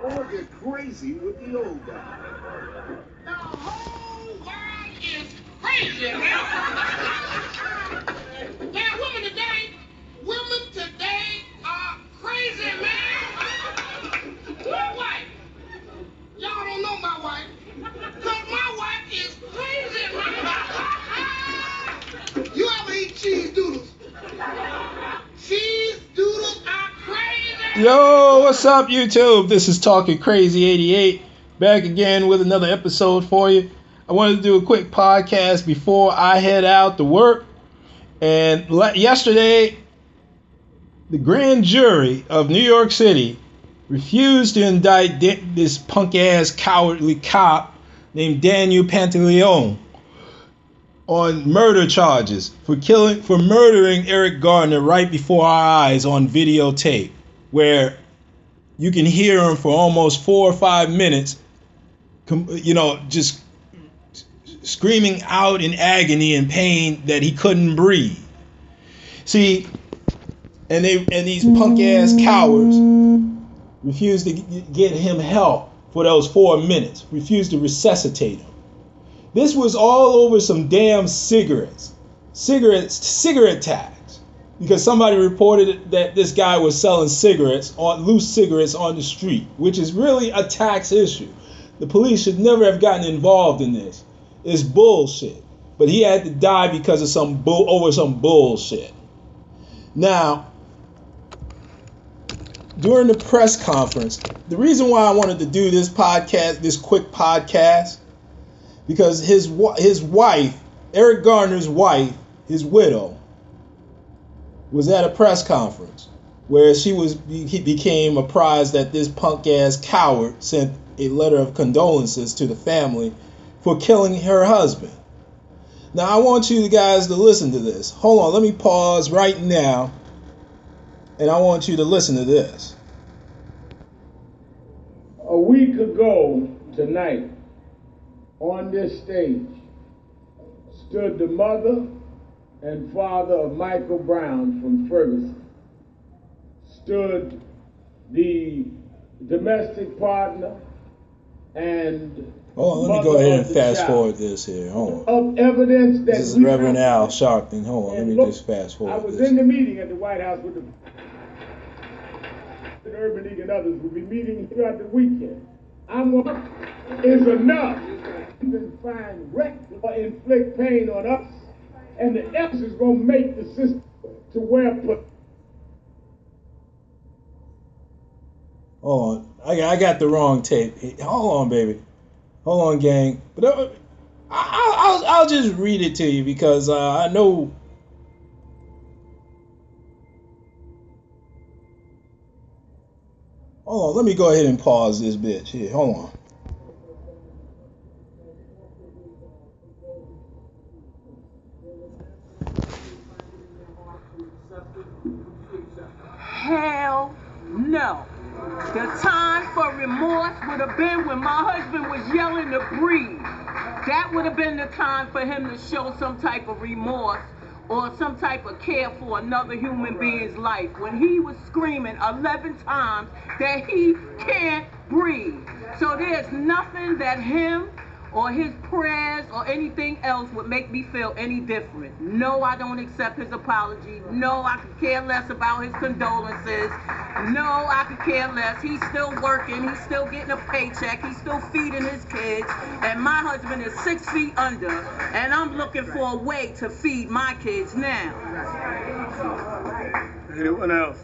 or get crazy with the old guy. The whole world is crazy, man. Yeah, women today are crazy, man. My wife, y'all don't know my wife, because my wife is crazy, man. You ever eat cheese doodles? Cheese doodles are crazy. Yo, what's up, YouTube? This is Talking Crazy 88, back again with another episode for you. I wanted to do a quick podcast before I head out to work. And yesterday, the grand jury of New York City refused to indict this punk-ass cowardly cop named Daniel Pantaleon on murder charges for murdering Eric Garner right before our eyes on videotape, where you can hear him for almost 4 or 5 minutes, just screaming out in agony and pain that he couldn't breathe. See, and these punk ass cowards refused to get him help for those 4 minutes, refused to resuscitate him. This was all over some damn cigarette tags, because somebody reported that this guy was selling loose cigarettes on the street, which is really a tax issue. The police should never have gotten involved in this. It's bullshit. But he had to die because of some bullshit. Now, during the press conference, the reason why I wanted to do this quick podcast, because his wife, Eric Garner's wife, his widow, was at a press conference where he became apprised that this punk ass coward sent a letter of condolences to the family for killing her husband. Now I want you guys to listen to this. Hold on, let me pause right now, and I want you to listen to this. A week ago tonight, on this stage, stood the mother and father of Michael Brown from Ferguson, stood the domestic partner and hold on, let me go ahead and fast forward this here. Hold on. Of evidence that this is Reverend Al Sharpton. Hold on, let me just fast forward. I was this. in the meeting at the White House with the Urban League and others will be meeting throughout the weekend. Is enough to even find wreck or inflict pain on us, and the X is going to make the system to where put. Hold on, I got the wrong tape. Hold on, baby. Hold on, gang. But I'll just read it to you because I know. Hold on, let me go ahead and pause this bitch here. Hold on. Hell no. The time for remorse would have been when my husband was yelling to breathe. That would have been the time for him to show some type of remorse or some type of care for another human being's life, when he was screaming 11 times that he can't breathe. So there's nothing that him or his prayers or anything else would make me feel any different. No, I don't accept his apology. No, I could care less about his condolences. No, I could care less. He's still working. He's still getting a paycheck. He's still feeding his kids. And my husband is 6 feet under. And I'm looking for a way to feed my kids now. Anyone else?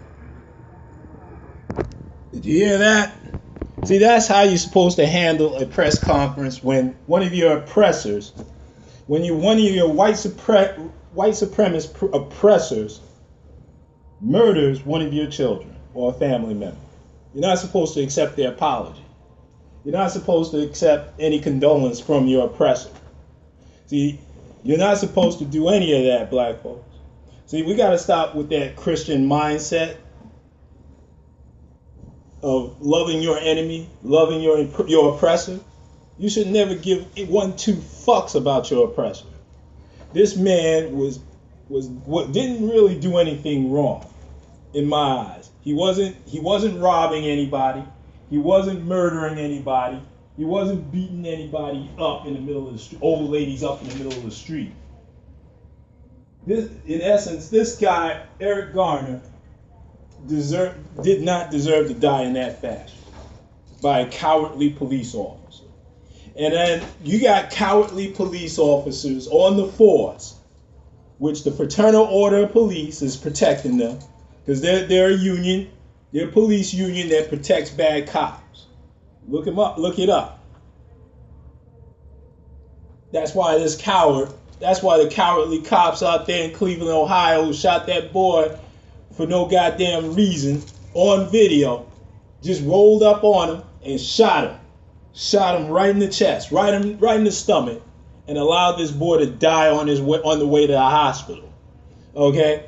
Did you hear that? See, that's how you're supposed to handle a press conference when one of your oppressors, one of your white supremacist oppressors murders one of your children or a family member. You're not supposed to accept their apology. You're not supposed to accept any condolence from your oppressor. See, you're not supposed to do any of that, black folks. See, we got to stop with that Christian mindset of loving your enemy, loving your oppressor. You should never give 1-2 fucks about your oppressor. This man didn't really do anything wrong in my eyes. He wasn't robbing anybody. He wasn't murdering anybody. He wasn't beating anybody up in the middle of the street, old ladies up in the middle of the street. This, in essence, this guy, Eric Garner, did not deserve to die in that fashion by a cowardly police officer. And then you got cowardly police officers on the force, which the Fraternal Order of Police is protecting them, because they're a union, they're a police union that protects bad cops. Look them up, look it up. That's why the cowardly cops out there in Cleveland, Ohio, who shot that boy for no goddamn reason on video, just rolled up on him and shot him. Shot him right in the chest, right in the stomach, and allowed this boy to die on the way to the hospital. Okay?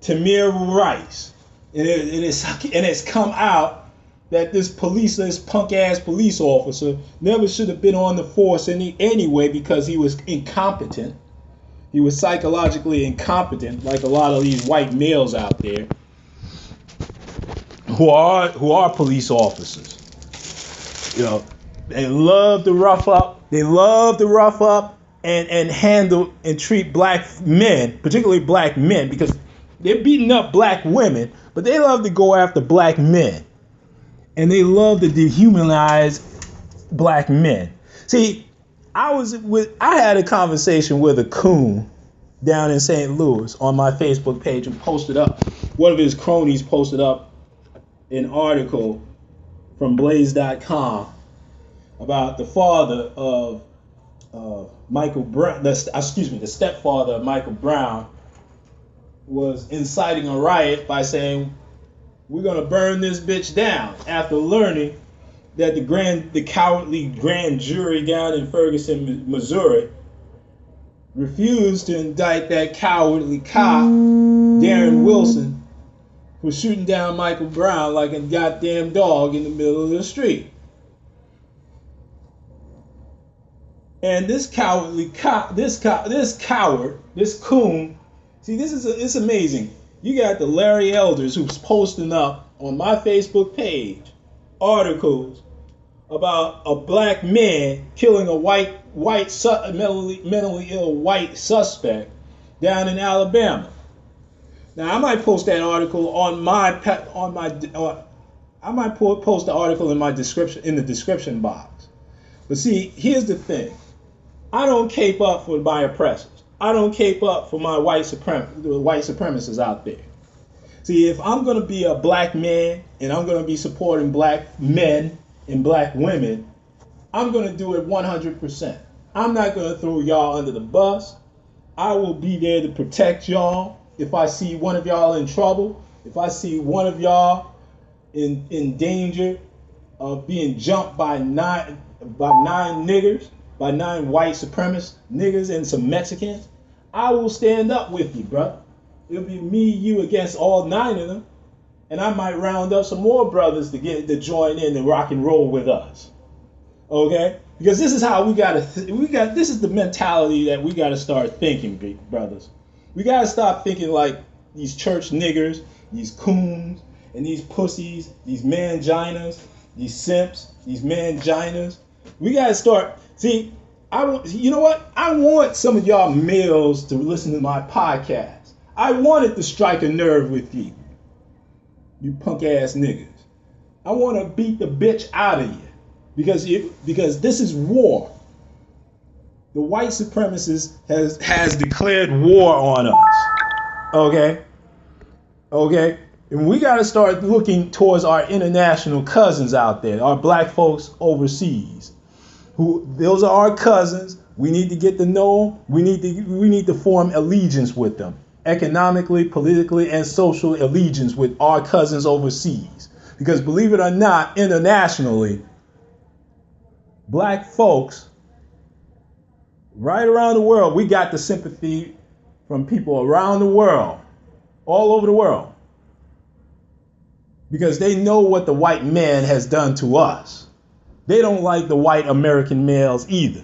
Tamir Rice. And it's come out that this punk ass police officer never should have been on the force anyway, because he was incompetent. He was psychologically incompetent, like a lot of these white males out there who are police officers. You know, they love to rough up. They love to rough up and handle and treat black men, particularly black men, because they're beating up black women, but they love to go after black men. And they love to dehumanize black men. See, I had a conversation with a coon down in St. Louis on my Facebook page, and posted up, one of his cronies posted up an article from Blaze.com about the father of Michael Brown, the stepfather of Michael Brown, was inciting a riot by saying, "We're gonna burn this bitch down," after learning that the cowardly grand jury down in Ferguson, Missouri, refused to indict that cowardly cop, Darren Wilson, for shooting down Michael Brown like a goddamn dog in the middle of the street. And this cowardly cop, this coward, this coon, see, it's amazing. You got the Larry Elders who's posting up on my Facebook page articles about a black man killing a mentally ill white suspect down in Alabama. Now I might post that article I might post the article in the description box. But see, here's the thing. I don't cape up for my oppressors. I don't cape up for my white supremacists out there. See, if I'm going to be a black man and I'm going to be supporting black men and black women, I'm going to do it 100%. I'm not going to throw y'all under the bus. I will be there to protect y'all. If I see one of y'all in trouble, if I see one of y'all in danger of being jumped by nine niggers, by 9 white supremacist niggas and some Mexicans, I will stand up with you, bro. It'll be me, you against all 9 of them, and I might round up some more brothers to join in and rock and roll with us. Okay? Because this is how this is the mentality that we gotta start thinking, big brothers. We gotta stop thinking like these church niggers, these coons, and these pussies, these manginas, these simps, these manginas. We gotta start. See, you know what? I want some of y'all males to listen to my podcast. I want it to strike a nerve with you, you punk ass niggas. I want to beat the bitch out of you because this is war. The white supremacist has declared war on us. Okay, and we got to start looking towards our international cousins out there, our black folks overseas. Those are our cousins. We need to get to know them. We need to form allegiance with them, economically, politically, and social allegiance with our cousins overseas. Because believe it or not, internationally, black folks right around the world, we got the sympathy from people around the world, all over the world, because they know what the white man has done to us. They don't like the white American males either.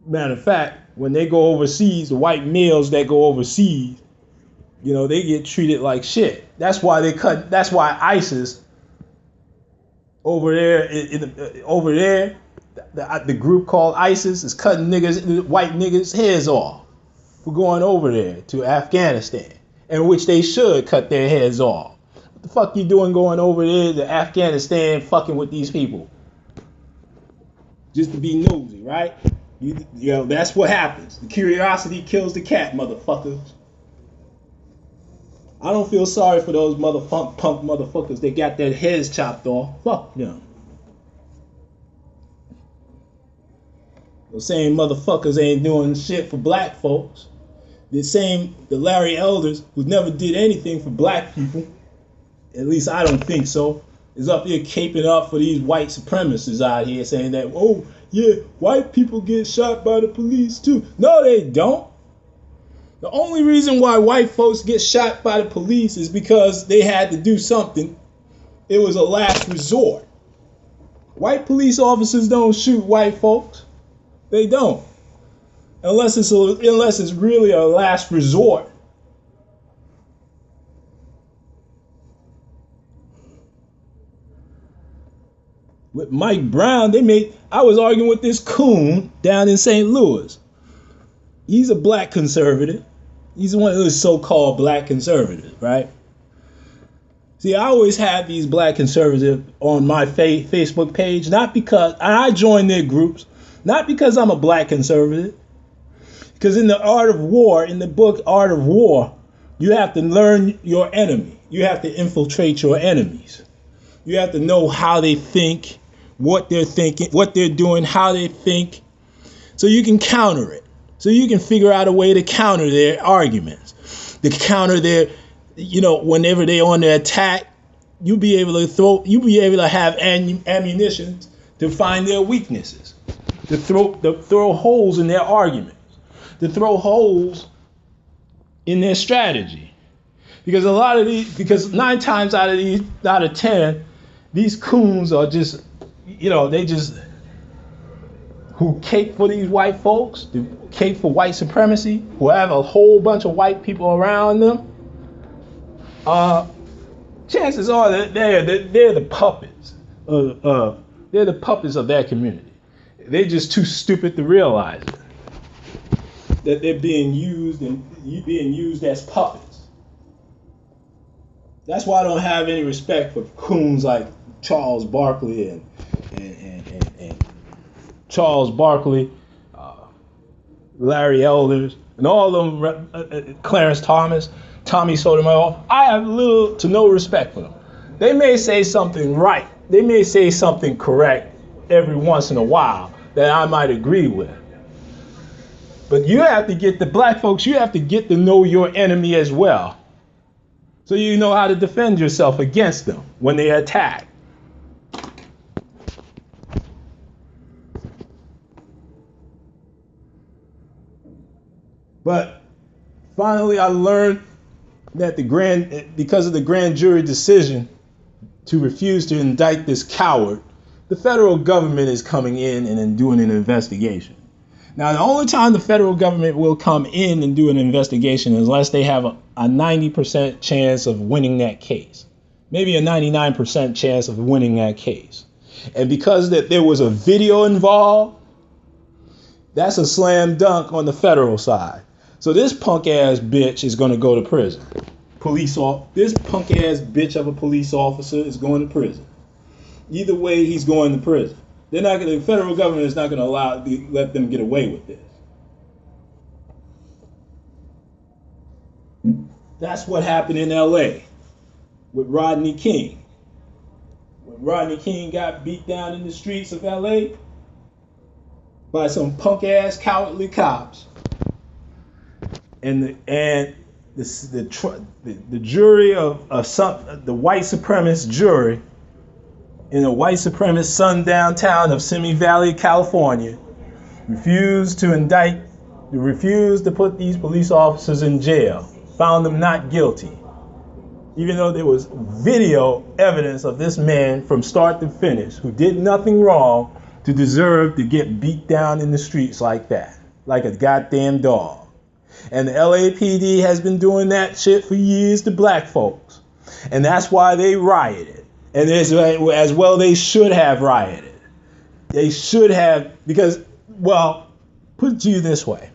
Matter of fact, when they go overseas, the white males that go overseas, they get treated like shit. That's why ISIS over there, over there, the group called ISIS is cutting white niggas' heads off for going over there to Afghanistan, in which they should cut their heads off. What the fuck you doing going over there to Afghanistan fucking with these people? Just to be nosy, right? You know, that's what happens. The curiosity kills the cat, motherfuckers. I don't feel sorry for those punk motherfuckers. They got their heads chopped off. Fuck them. Those same motherfuckers ain't doing shit for black folks. The Larry Elders, who never did anything for black people, at least I don't think so, is up here caping up for these white supremacists out here saying that, oh, yeah, white people get shot by the police too. No, they don't. The only reason why white folks get shot by the police is because they had to do something. It was a last resort. White police officers don't shoot white folks. They don't. Unless it's really a last resort. With Mike Brown, I was arguing with this coon down in St. Louis. He's a black conservative. He's one of those so-called black conservatives, right? See, I always have these black conservatives on my Facebook page, not because I join their groups, not because I'm a black conservative. Because in the book Art of War, you have to learn your enemy. You have to infiltrate your enemies. You have to know how they think, what they're thinking, what they're doing, how they think, so you can counter it. So you can figure out a way to counter their arguments, to counter their, whenever they're on their attack, you'll be able to have ammunition to find their weaknesses, to throw holes in their arguments, to throw holes in their strategy. Because because 9 times out of 10, these coons are just, who cape for these white folks, who cape for white supremacy, who have a whole bunch of white people around them, chances are that they're the puppets. They're the puppets of that community. They're just too stupid to realize it, that they're being used as puppets. That's why I don't have any respect for coons like Charles Barkley and Charles Barkley, Larry Elders, and all of them, Clarence Thomas, Tommy Sotomayor. I have little to no respect for them. They may say something right. They may say something correct every once in a while that I might agree with. But you have to get the black folks, you have to get to know your enemy as well, so you know how to defend yourself against them when they attack. But finally, I learned that because of the grand jury decision to refuse to indict this coward, the federal government is coming in and doing an investigation. Now, the only time the federal government will come in and do an investigation is unless they have a 90% chance of winning that case, maybe a 99% chance of winning that case. And because there was a video involved, that's a slam dunk on the federal side. So this punk ass bitch is going to go to prison. This punk ass bitch of a police officer is going to prison. Either way, he's going to prison. The federal government is not going to let them get away with this. That's what happened in LA with Rodney King. When Rodney King got beat down in the streets of LA by some punk ass cowardly cops, and the jury of the white supremacist jury in a white supremacist sundown town of Simi Valley, California, refused to put these police officers in jail, found them not guilty, even though there was video evidence of this man from start to finish who did nothing wrong to deserve to get beat down in the streets like that, like a goddamn dog. And the LAPD has been doing that shit for years to black folks. And that's why they rioted. And as well, they should have rioted. They should have, because, well, put it to you this way.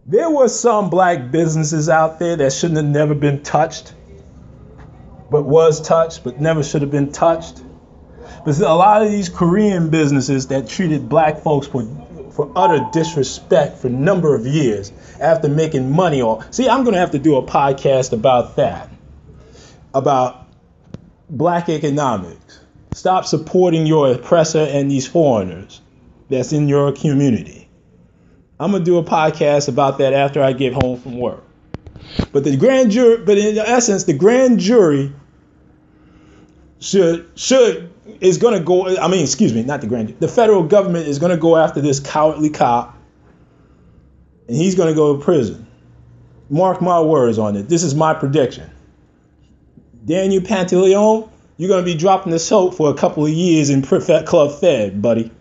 There were some black businesses out there that shouldn't have never been touched, but was touched, but never should have been touched. But a lot of these Korean businesses that treated black folks for utter disrespect for a number of years after making money on. See, I'm going to have to do a podcast about that, about black economics. Stop supporting your oppressor and these foreigners that's in your community. I'm going to do a podcast about that after I get home from work. But in essence, the grand jury is going to go, the federal government is going to go after this cowardly cop, and he's going to go to prison. Mark my words on it. This is my prediction. Daniel Pantaleon, you're going to be dropping the soap for a couple of years in Club Fed, buddy.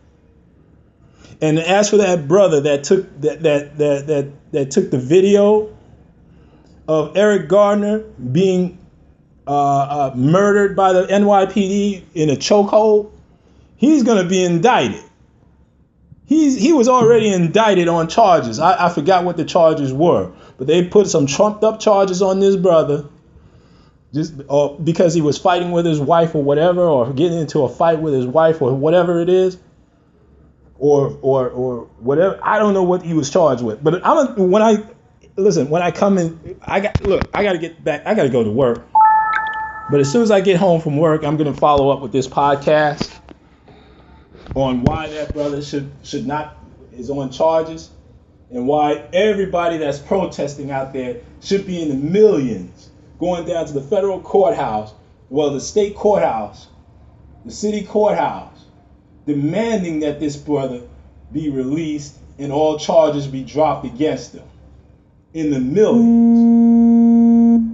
And as for that brother that took that took the video of Eric Garner being murdered by the NYPD in a chokehold, he's going to be indicted. He was already indicted on charges. I forgot what the charges were, but they put some trumped up charges on this brother because he was fighting with his wife or whatever, or getting into a fight with his wife or whatever it is, or whatever. I don't know what he was charged with. But when I come in, I got to get back. I got to go to work. But as soon as I get home from work, I'm going to follow up with this podcast on why that brother is on charges, and why everybody that's protesting out there should be in the millions going down to the federal courthouse, the state courthouse, the city courthouse, demanding that this brother be released and all charges be dropped against him in the millions.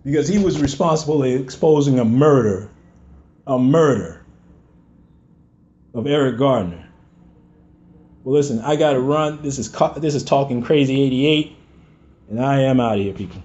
Because he was responsible for exposing a murder of Eric Garner. Well, listen, I got to run. This is Talking Crazy 88, and I am out of here, people.